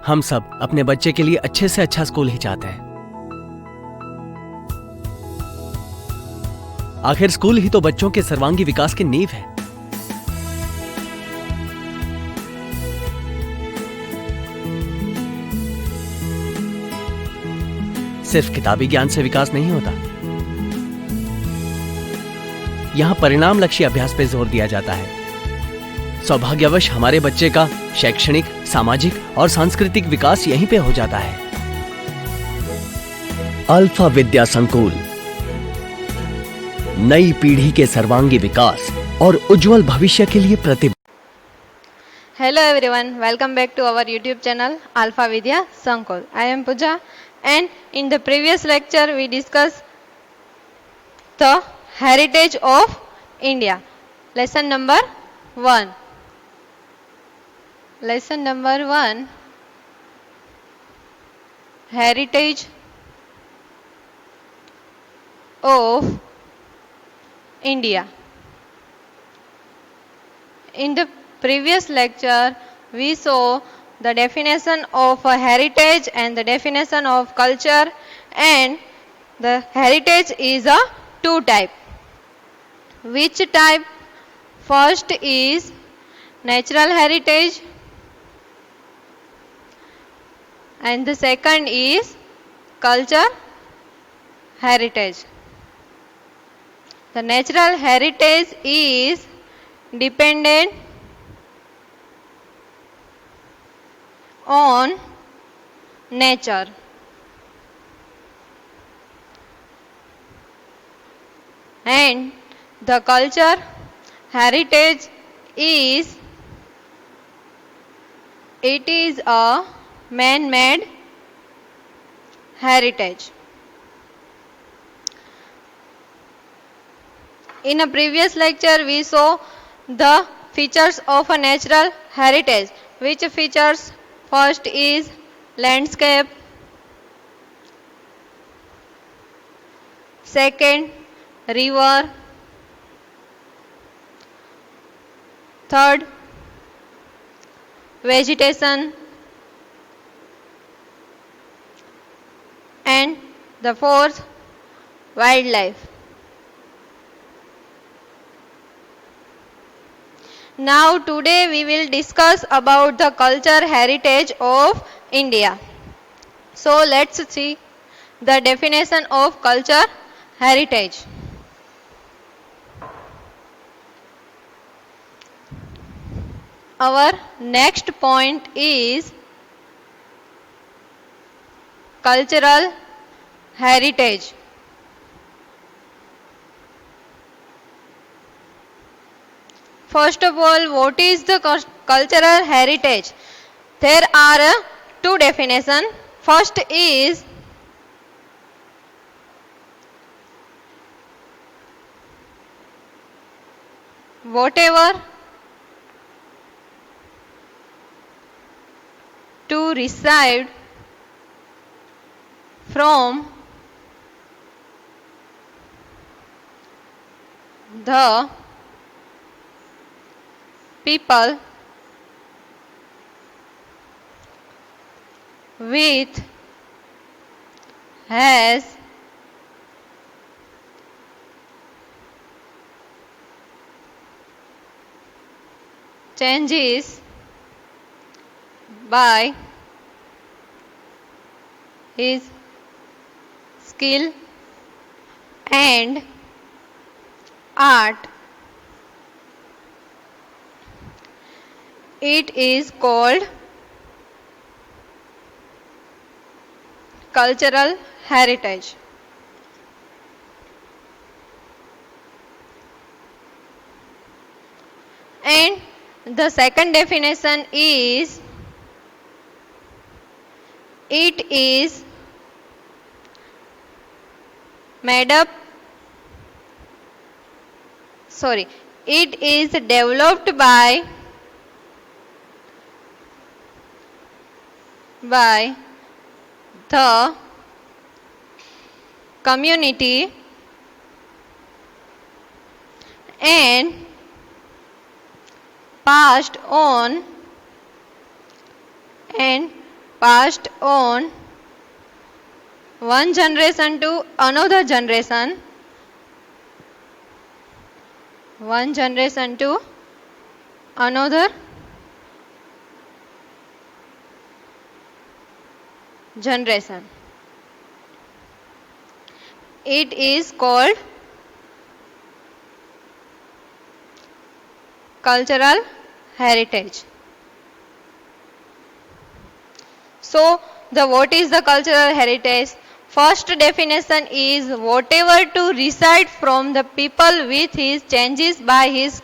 हम सब अपने बच्चे के लिए अच्छे से अच्छा स्कूल ही चाहते हैं। आखिर स्कूल ही तो बच्चों के सर्वांगी विकास की नींव है। सिर्फ किताबी ज्ञान से विकास नहीं होता। यहां परिणाम लक्ष्य अभ्यास पे जोर दिया जाता है। सौभाग्यवश हमारे बच्चे का शैक्षणिक, सामाजिक और सांस्कृतिक विकास यहीं पे हो जाता है। अल्फा विद्या संकुल नई पीढ़ी के सर्वांगी विकास और उज्जवल भविष्य के लिए प्रतिबद्ध। Hello everyone, welcome back to our YouTube channel Alpha Vidya Sankul. I am Pooja, and in the previous lecture we discussed the heritage of India. Lesson number 1. Lesson number 1, heritage of India. In the previous lecture we saw the definition of a heritage and the definition of culture, and the heritage is a two type. Which type? First is natural heritage and the second is culture heritage. The natural heritage is dependent on nature. And the culture heritage is a man-made heritage. In a previous lecture we saw the features of a natural heritage. Which features? First is landscape, second river, third vegetation, and the fourth wildlife. Now today we will discuss about the culture heritage of India. So let's see the definition of culture heritage. Our next point is cultural heritage. First of all, what is the cultural heritage? There are two definitions. First is whatever to receive from the people with has changes by his skill and art. It is called cultural heritage. And the second definition is it is it is developed by the community and passed on passed on one generation to another generation, one generation to another generation. It is called cultural heritage. So, what is the cultural heritage? First definition is whatever to reside from the people with his changes by his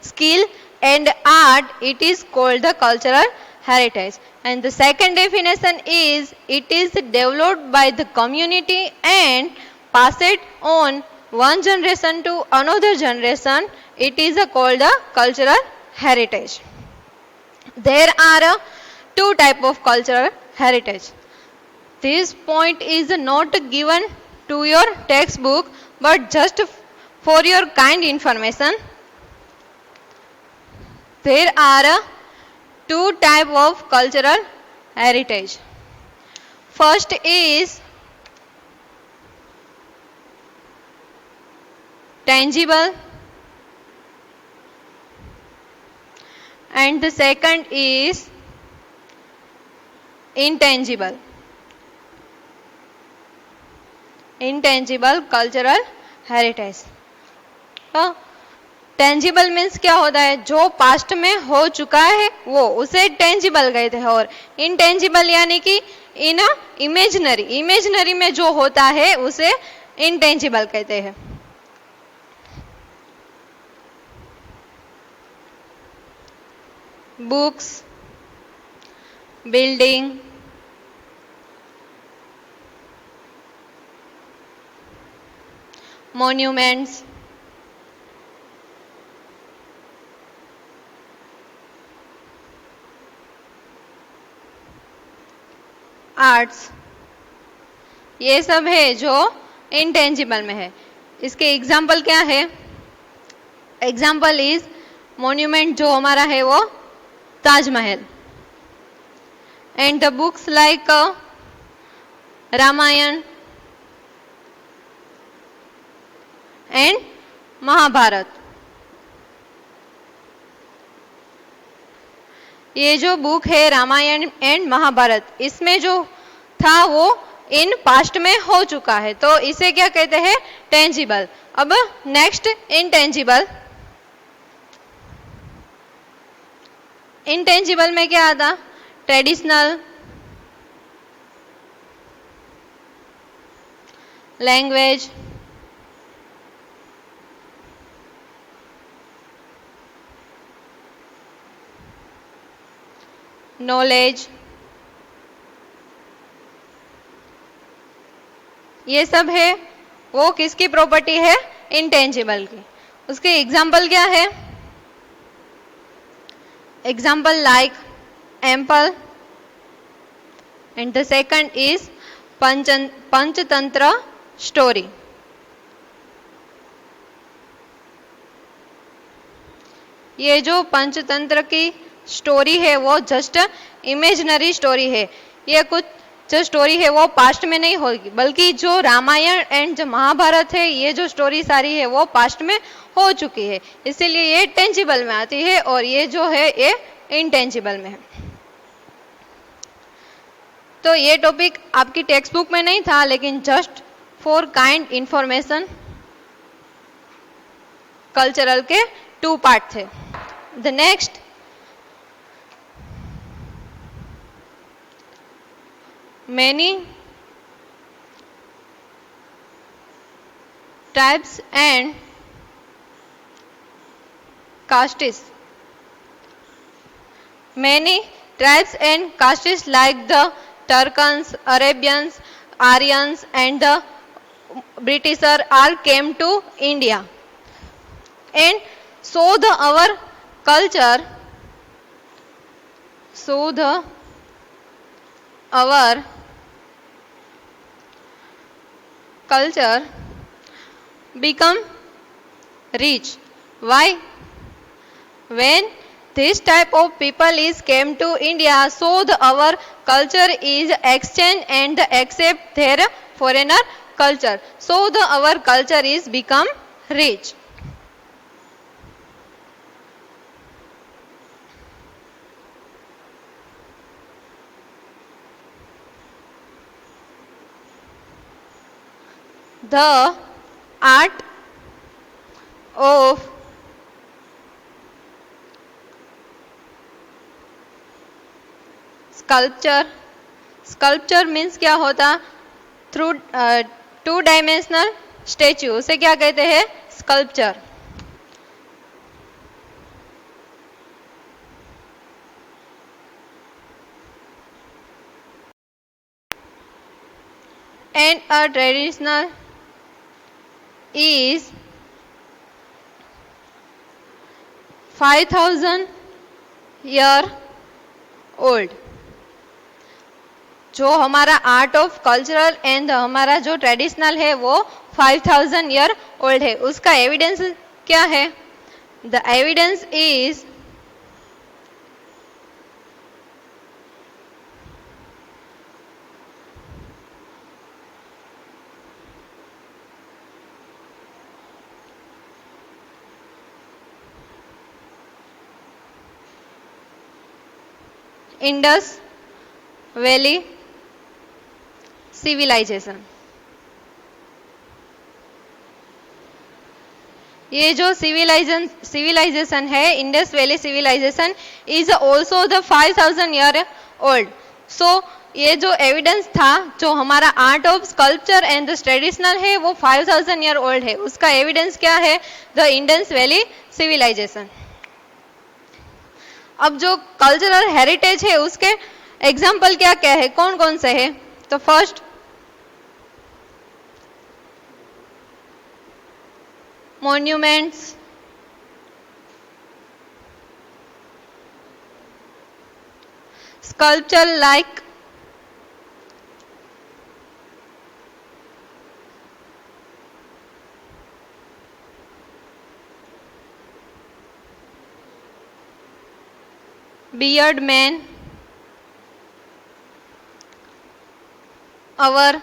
skill and art, it is called the cultural heritage. And the second definition is it is developed by the community and passed on one generation to another generation. It is called the cultural heritage. There are two type of cultural heritage. This point is not given to your textbook, but just for your kind information. There are two type of cultural heritage. First is tangible, and the second is intangible. Intangible cultural heritage. Tangible means क्या होता है? जो past में हो चुका है वो उसे टेंजिबल कहते हैं, और इनटेंजिबल यानी कि इन इमेजिनरी, इमेजिनरी में जो होता है उसे इनटेंजिबल कहते हैं. बुक्स, बिल्डिंग, monuments, आर्ट्स, ये सब है जो इंटेंजिबल में है. इसके एग्जाम्पल क्या है? एग्जाम्पल इज मॉन्यूमेंट जो हमारा है वो Taj Mahal, and the books like Ramayana and Mahabharata. ये जो बुक है रामायण एंड महाभारत, इसमें जो था वो इन पास्ट में हो चुका है, तो इसे क्या कहते हैं? टेंजिबल. अब नेक्स्ट इनटेंजिबल. इनटेंजिबल में क्या आता? ट्रेडिशनल, लैंग्वेज, नॉलेज, ये सब है वो किसकी प्रॉपर्टी है? इंटेंजिबल की. उसके एग्जाम्पल क्या है? Example like ample, and the second is Panchatantra story. ये जो पंचतंत्र की स्टोरी है वो जस्ट इमेजिनरी स्टोरी है. ये कुछ जो स्टोरी है वो पास्ट में नहीं होगी, बल्कि जो रामायण एंड जो महाभारत है ये जो स्टोरी सारी है वो पास्ट में हो चुकी है, इसीलिए ये टेंजिबल में आती है, और ये जो है ये इनटेंजिबल में है. तो ये टॉपिक आपकी टेक्स्ट बुक में नहीं था, लेकिन just for kind information cultural के 2 पार्ट थे. The next, many tribes and castes. Many tribes and castes like the Turkans, Arabians, Aryans and the Britishers all came to India, and so our culture, our culture become rich. Why? When this type of people is came to India, so our culture is exchange and accept their foreigner culture, so our culture is become rich. The art of sculpture means क्या होता, through two dimensional statue, उसे क्या कहते हैं, sculpture. And a traditional is 5000 year old. जो हमारा art of cultural and हमारा जो ट्रेडिशनल है वो 5000 ईयर ओल्ड है. उसका एविडेंस क्या है? The evidence is Indus valley civilisation. ये जो सिविलाइजेशन है, Indus valley civilisation is also the 5000 year old. So ये जो एविडेंस था, जो हमारा art of sculpture and the traditional है वो 5000 ईयर ओल्ड है. उसका एविडेंस क्या है? The Indus valley civilisation. अब जो कल्चरल हेरिटेज है उसके एग्जाम्पल क्या क्या है, कौन कौन से है? तो first monuments, sculpture like beard man, our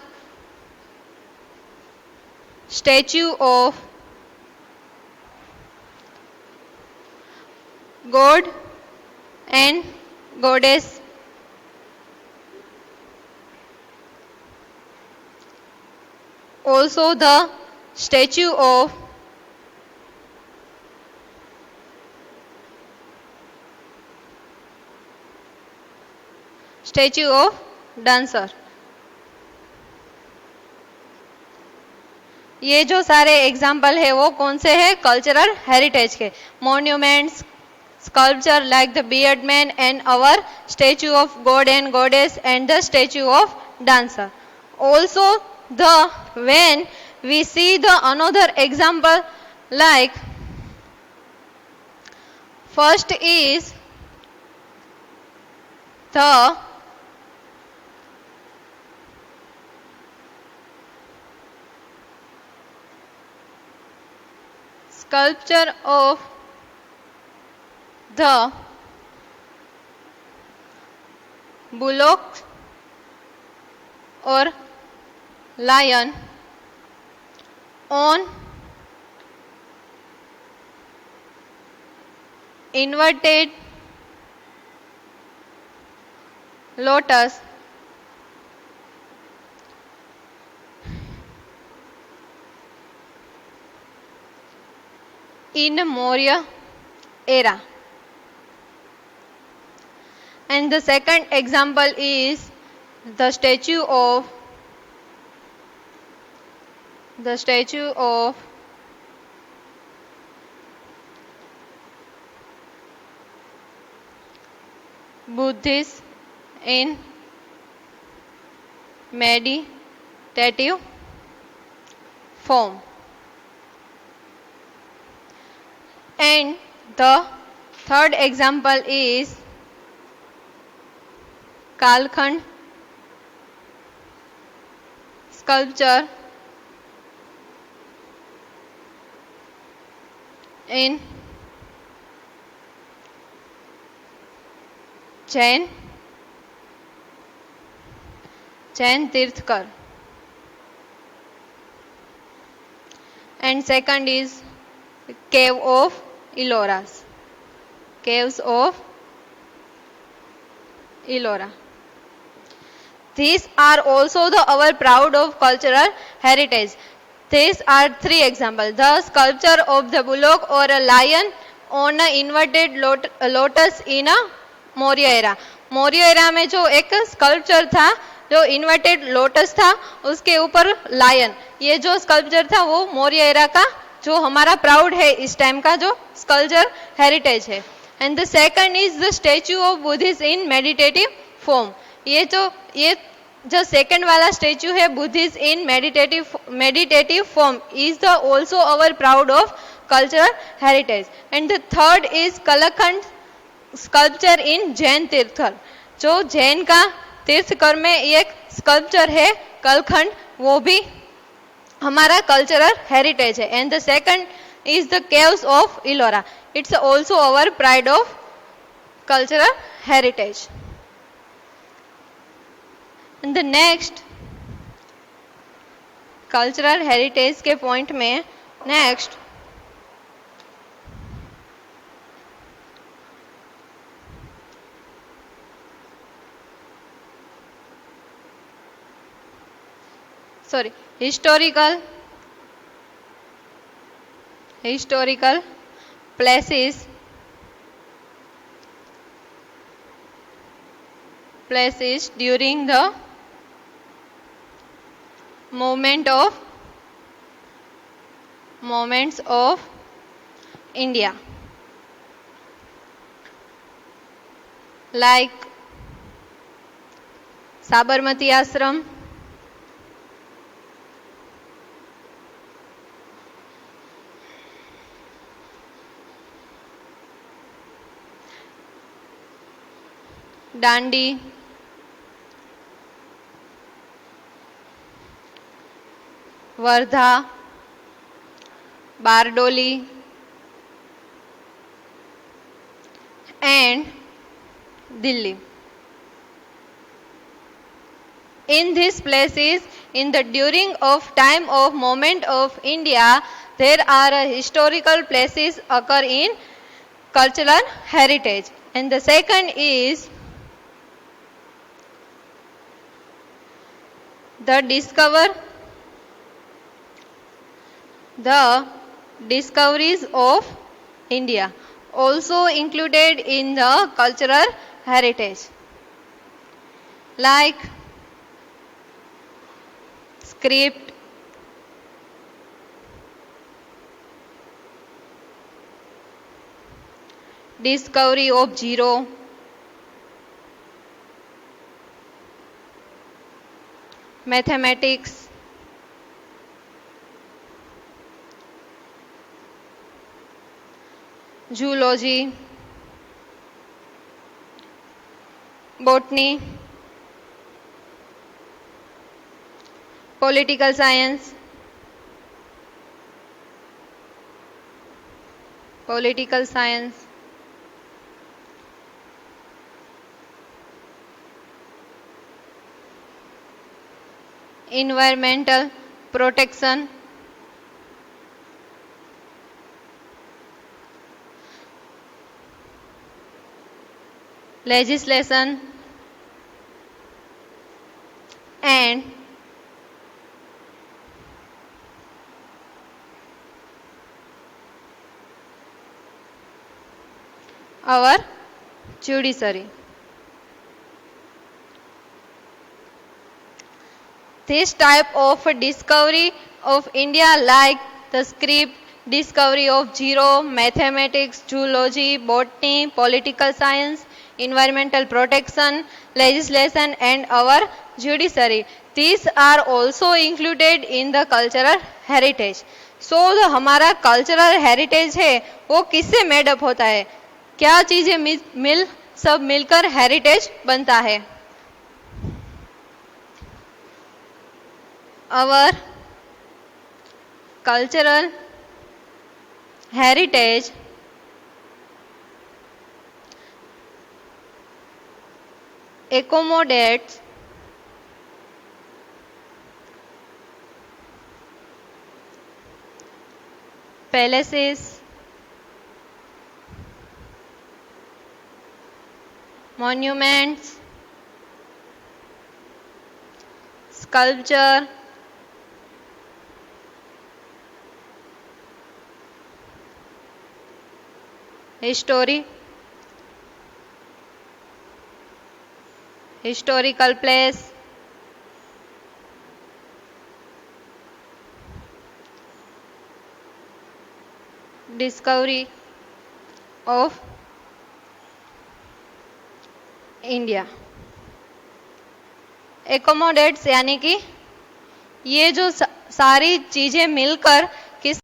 statue of God and Goddess, also the statue of dancer. ये जो सारे एग्जाम्पल है वो कौन से हैं? कल्चरल हेरिटेज के. Monuments, sculpture like the beard man and our statue of god and goddess and the statue of dancer. Also the when we see the another example like first is the sculpture of the bullock or lion on inverted lotus in Maurya era. And the second example is the statue of Buddhist in meditative form. And the third example is Kalkhand sculpture in Jain Tirthkar. And second is Cave of Elloras. Caves of Ellora. These are also our proud of cultural heritage. These are three examples. The sculpture of the bullock or a lion on an inverted lotus in a Maurya era. Maurya era में जो एक sculpture था जो inverted lotus था उसके ऊपर lion, ये जो स्कल्पचर था वो मौर्य एरा का जो हमारा प्राउड है इस टाइम का जो स्कल्पचर हेरिटेज है. And the second is the statue of Buddhist in meditative form. ये जो सेकंड वाला स्टैचू है Buddhist in meditative form is the also our proud of cultural heritage. And the third is कलखंड sculpture in Jain tirthankar. जो जैन का तीर्थकर में एक sculpture है कलखंड, वो भी हमारा कल्चरल हेरिटेज है. And the second is the caves of Ellora. It's also our pride of cultural heritage. And the next cultural heritage के पॉइंट में next historical places during the moments of India, like Sabarmati Ashram, Dandi, Wardha, Bardoli, and Delhi. In these places, in the during of time of moment of India, there are historical places occur in cultural heritage. And the second is the discoveries of India, also included in the cultural heritage, like script, discovery of zero, mathematics, zoology, botany, political science, environmental protection, legislation, and our judiciary. This type of discovery of India, like the script, discovery of zero, mathematics, zoology, botany, political science, environmental protection, legislation, and our judiciary, these are also included in the cultural heritage. So जो हमारा cultural heritage है वो किससे made up होता है, क्या चीजें सब मिलकर हेरिटेज बनता है. Our cultural heritage accommodates palaces, monuments, sculpture, history, historical place, discovery of India. Accommodates यानी कि ये जो सारी चीजें मिलकर किस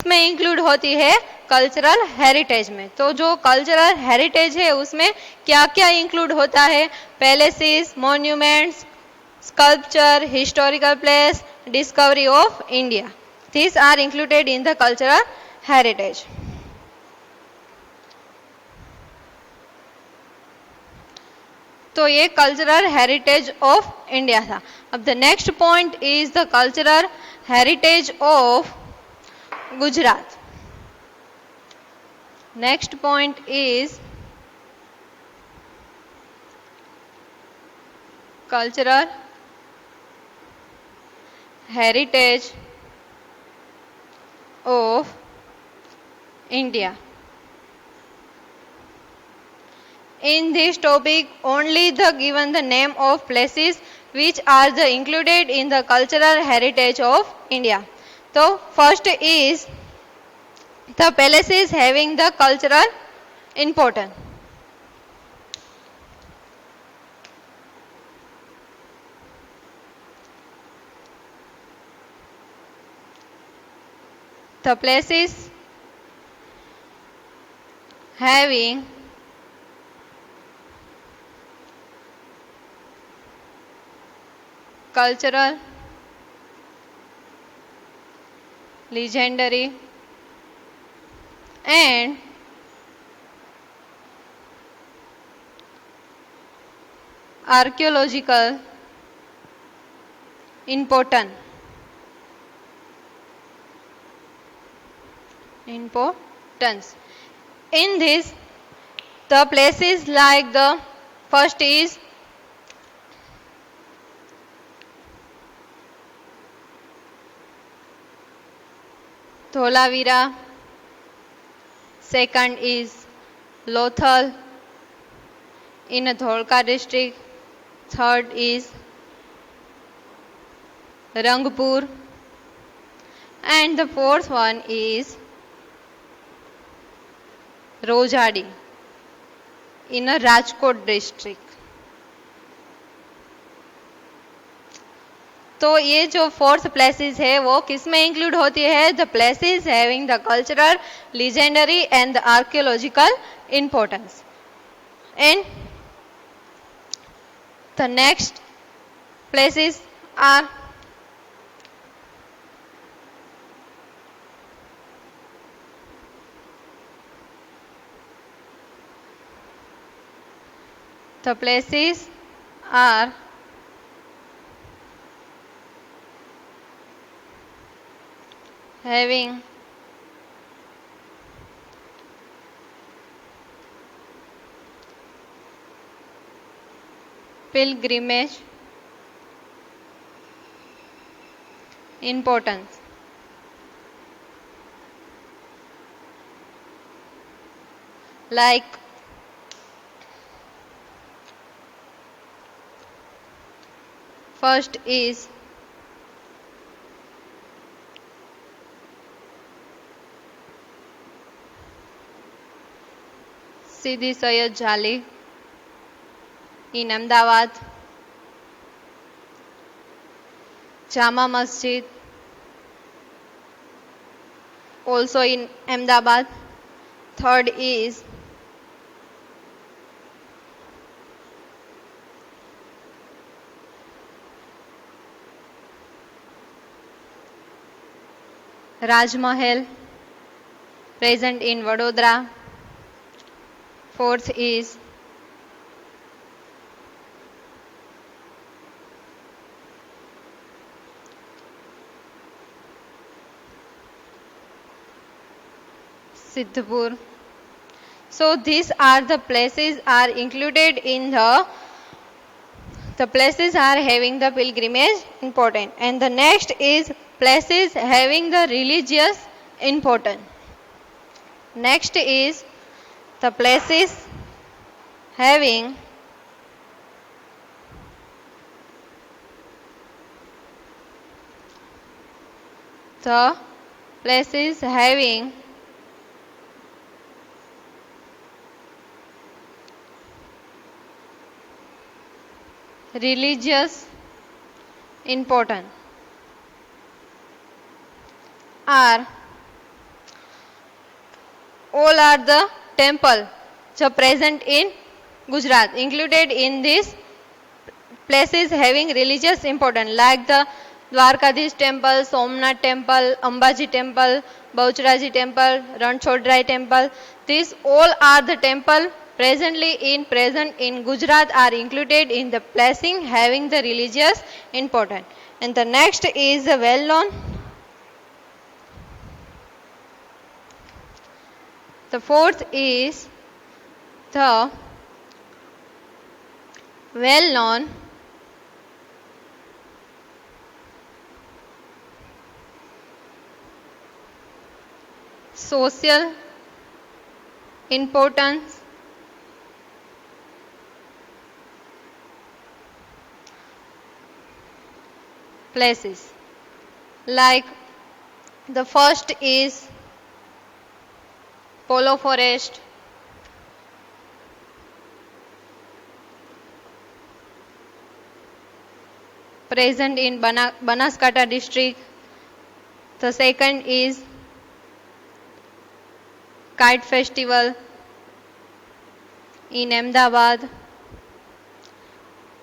में इंक्लूड होती है, कल्चरल हेरिटेज में। तो जो कल्चरल हेरिटेज है उसमें क्या क्या इंक्लूड होता है? Palaces, monuments, sculpture, historical place, discovery of India, these are included in the cultural heritage. तो ये कल्चरल हेरिटेज ऑफ इंडिया था। अब the next point is the cultural heritage of Gujarat. Next point is cultural heritage of India. In this topic, only the given the name of places which are the included in the cultural heritage of India. So first is the places having the cultural importance. The places having cultural, legendary and archaeological importance. In this, the places like the first is Dholavira, second is Lothal in Dholka district, third is Rangpur, and the fourth one is Rojdi in Rajkot district. तो ये जो fourth places है वो किस में include होती है? The places having the cultural, legendary and the archaeological importance. And the next places are the places are having pilgrimage importance. Like first is Sidi Sayed Jali in Ahmedabad, Jama Masjid also in Ahmedabad. Third is Raj Mahal present in Vadodara. Fourth is Siddhapur. So these are the places are included in the places are having the pilgrimage important. And the next is places having the religious important. Next is the places having the places having religious important are all are the temple so present in Gujarat included in these places having religious importance like the Dwarkadhish temple, Somnath temple, Ambaji temple, Baucharaji temple, Ranchodrai temple. These all are the temple present in Gujarat are included in the placing having the religious importance. And the next is the well known. The fourth is the well known social importance places like the first is Polo Forest, present in Banaskantha district. The second is Kite Festival in Ahmedabad.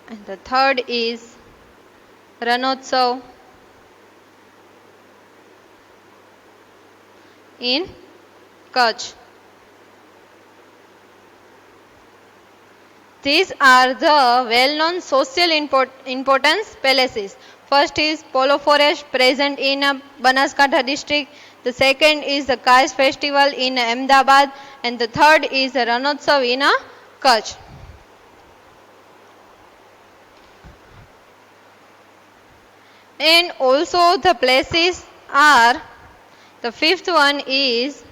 And the third is Ranotsav in Kutch. These are the well-known social importance palaces. First is Polo Forest present in Banaskantha district. The second is the Kite Festival in Ahmedabad. And the third is the Ranotsav in Kutch. And also the places are, the fifth one is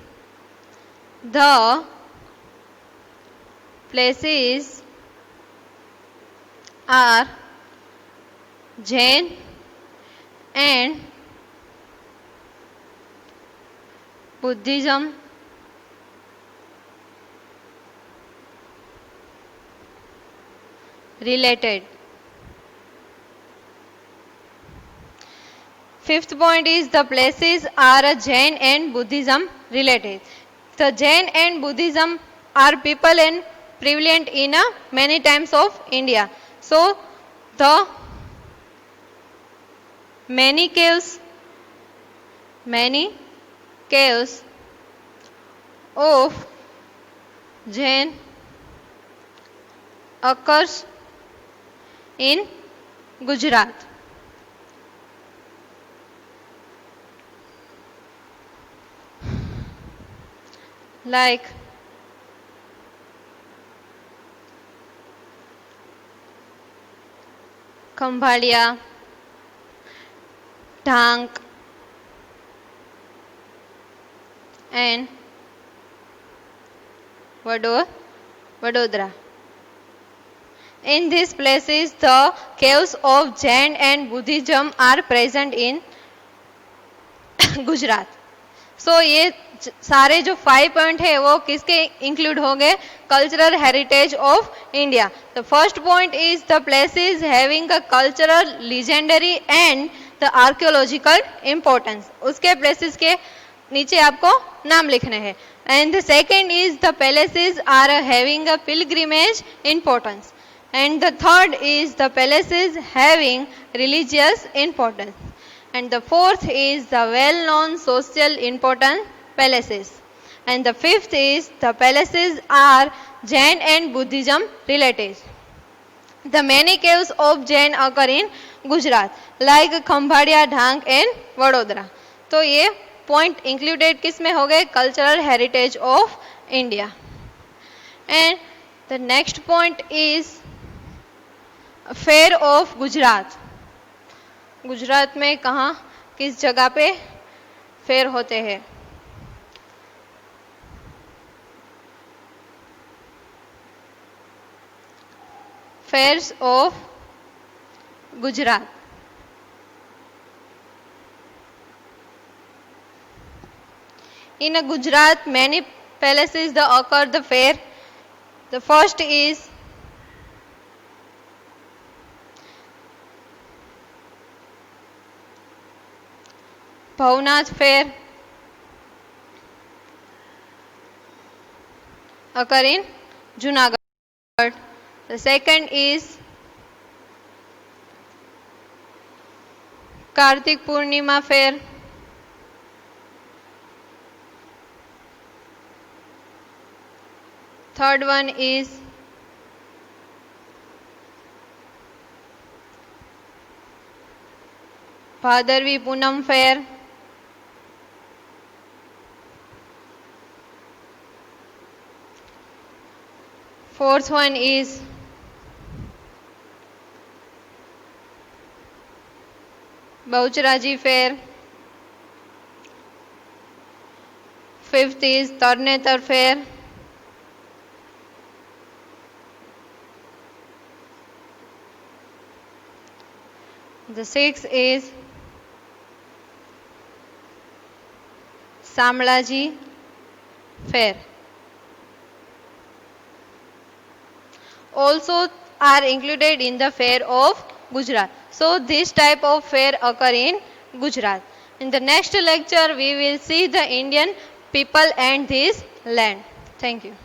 the places are Jain and Buddhism related. Fifth point is the places are Jain and Buddhism related. The Jain and Buddhism are people and prevalent in many times of India. So the many caves of Jain occurs in Gujarat. Like Khambhalia, Dhank and Vadodara. In these places, the caves of Jain and Buddhism are present in Gujarat. So ये सारे जो 5 point है वो किसके include होंगे? Cultural heritage of India. The first point is the places having a cultural legendary and the archaeological importance. उसके places के नीचे आपको नाम लिखने हैं. And the second is the palaces are having a pilgrimage importance. And the third is the palaces having religious importance. And the fourth is the well-known social important palaces. And the fifth is the palaces are Jain and Buddhism related. The many caves of Jain occur in Gujarat, like Khambhalida, Dhank and Vadodara. तो ये point included किस में हो गए? Cultural heritage of India. And the next point is fair of Gujarat. Gujarat में कहाँ, किस जगह पे फेयर होते हैं? Fairs of Gujarat. In Gujarat, many palaces occur the fair. The first is Bhavnath Fair, occur in Junagadh. The second is Kartik Purnima Fair. Third one is Bhadarvi Poonam Fair. Fourth one is Baucharaji Fair. Fifth is Tarnetar Fair. The sixth is Samlaji Fair. Also are included in the fair of Gujarat. So this type of fair occur in Gujarat. In the next lecture we will see the Indian people and this land. Thank you.